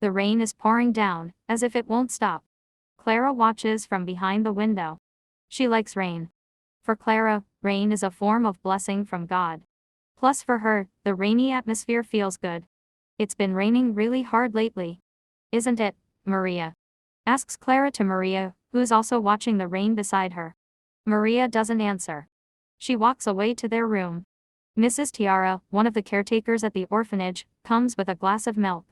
The rain is pouring down, as if it won't stop. Clara watches from behind the window. She likes rain. For Clara, rain is a form of blessing from God. Plus for her, the rainy atmosphere feels good. It's been raining really hard lately. Isn't it, Maria? Asks Clara to Maria, who's also watching the rain beside her. Maria doesn't answer. She walks away to their room. Mrs. Tiara, one of the caretakers at the orphanage, comes with a glass of milk.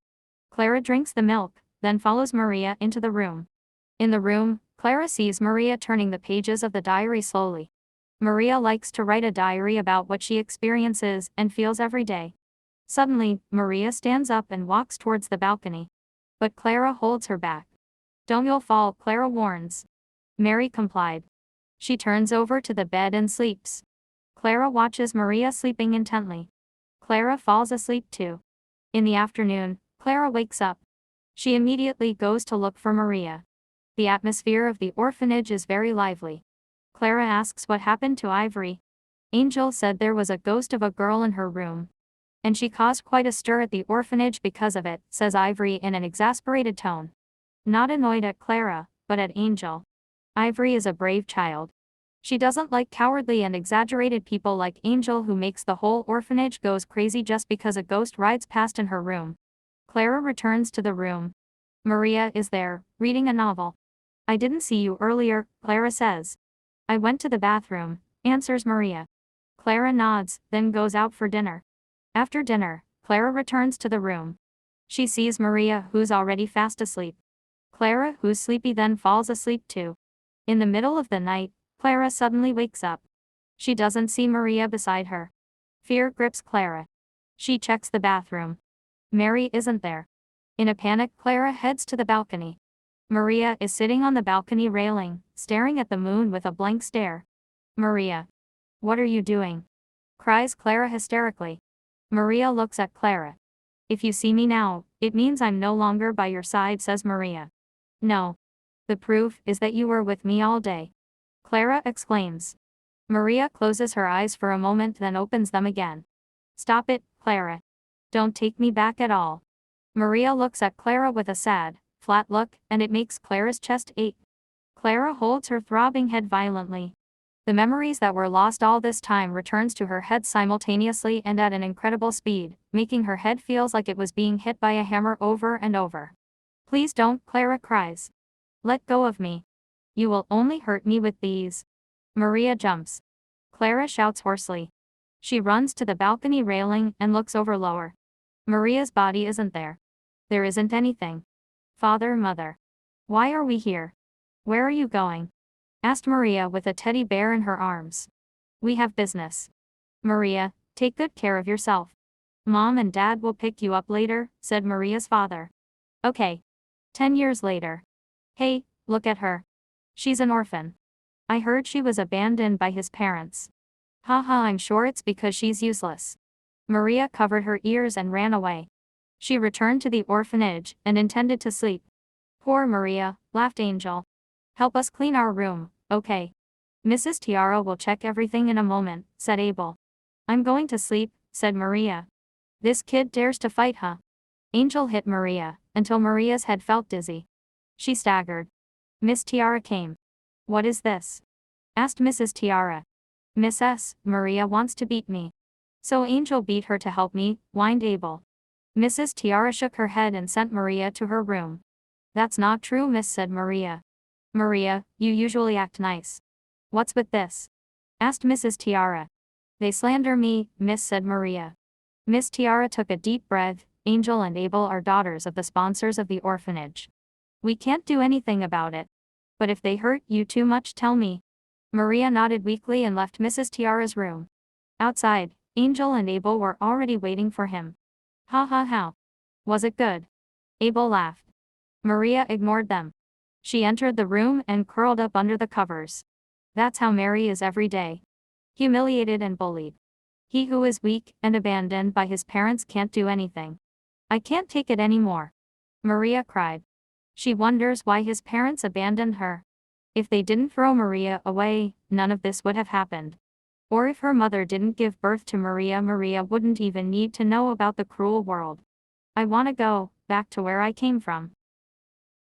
Clara drinks the milk, then follows Maria into the room. In the room, Clara sees Maria turning the pages of the diary slowly. Maria likes to write a diary about what she experiences and feels every day. Suddenly, Maria stands up and walks towards the balcony. But Clara holds her back. "Don't, you'll fall," Clara warns. Mary complied. She turns over to the bed and sleeps. Clara watches Maria sleeping intently. Clara falls asleep too. In the afternoon, Clara wakes up. She immediately goes to look for Maria. The atmosphere of the orphanage is very lively. Clara asks what happened to Ivory. Angel said there was a ghost of a girl in her room. And she caused quite a stir at the orphanage because of it, says Ivory in an exasperated tone. Not annoyed at Clara, but at Angel. Ivory is a brave child. She doesn't like cowardly and exaggerated people like Angel who makes the whole orphanage goes crazy just because a ghost rides past in her room. Clara returns to the room. Maria is there, reading a novel. "I didn't see you earlier," Clara says. "I went to the bathroom," answers Maria. Clara nods, then goes out for dinner. After dinner, Clara returns to the room. She sees Maria, who's already fast asleep. Clara, who's sleepy, then falls asleep too. In the middle of the night, Clara suddenly wakes up. She doesn't see Maria beside her. Fear grips Clara. She checks the bathroom. Mary isn't there. In a panic, Clara heads to the balcony. Maria is sitting on the balcony railing, staring at the moon with a blank stare. "Maria. What are you doing?" cries Clara hysterically. Maria looks at Clara. "If you see me now, it means I'm no longer by your side," says Maria. "No. The proof is that you were with me all day," Clara exclaims. Maria closes her eyes for a moment, then opens them again. "Stop it, Clara. Don't take me back at all." Maria looks at Clara with a sad, flat look, and it makes Clara's chest ache. Clara holds her throbbing head violently. The memories that were lost all this time returns to her head simultaneously and at an incredible speed, making her head feels like it was being hit by a hammer over and over. "Please don't," Clara cries. "Let go of me. You will only hurt me with these." Maria jumps. Clara shouts hoarsely. She runs to the balcony railing and looks over lower. Maria's body isn't there. There isn't anything. "Father, Mother. Why are we here? Where are you going?" asked Maria with a teddy bear in her arms. "We have business." "Maria, take good care of yourself. Mom and Dad will pick you up later," said Maria's father. "Okay." 10 years later. "Hey, look at her. She's an orphan. I heard she was abandoned by his parents." "Haha, I'm sure it's because she's useless." Maria covered her ears and ran away. She returned to the orphanage and intended to sleep. "Poor Maria," laughed Angel. "Help us clean our room, okay? Mrs. Tiara will check everything in a moment," said Abel. "I'm going to sleep," said Maria. "This kid dares to fight, huh?" Angel hit Maria, until Maria's head felt dizzy. She staggered. Miss Tiara came. "What is this?" asked Mrs. Tiara. "Miss S., Maria wants to beat me. So Angel beat her to help me," whined Abel. Mrs. Tiara shook her head and sent Maria to her room. "That's not true, miss," said Maria. "Maria, you usually act nice. What's with this?" asked Mrs. Tiara. "They slander me, miss," said Maria. Miss Tiara took a deep breath. "Angel and Abel are daughters of the sponsors of the orphanage. We can't do anything about it. But if they hurt you too much, tell me." Maria nodded weakly and left Mrs. Tiara's room. Outside, Angel and Abel were already waiting for him. "Ha ha ha. Was it good?" Abel laughed. Maria ignored them. She entered the room and curled up under the covers. That's how Mary is every day. Humiliated and bullied. He who is weak and abandoned by his parents can't do anything. "I can't take it anymore," Maria cried. She wonders why his parents abandoned her. If they didn't throw Maria away, none of this would have happened. Or if her mother didn't give birth to Maria, Maria wouldn't even need to know about the cruel world. I wanna go back to where I came from.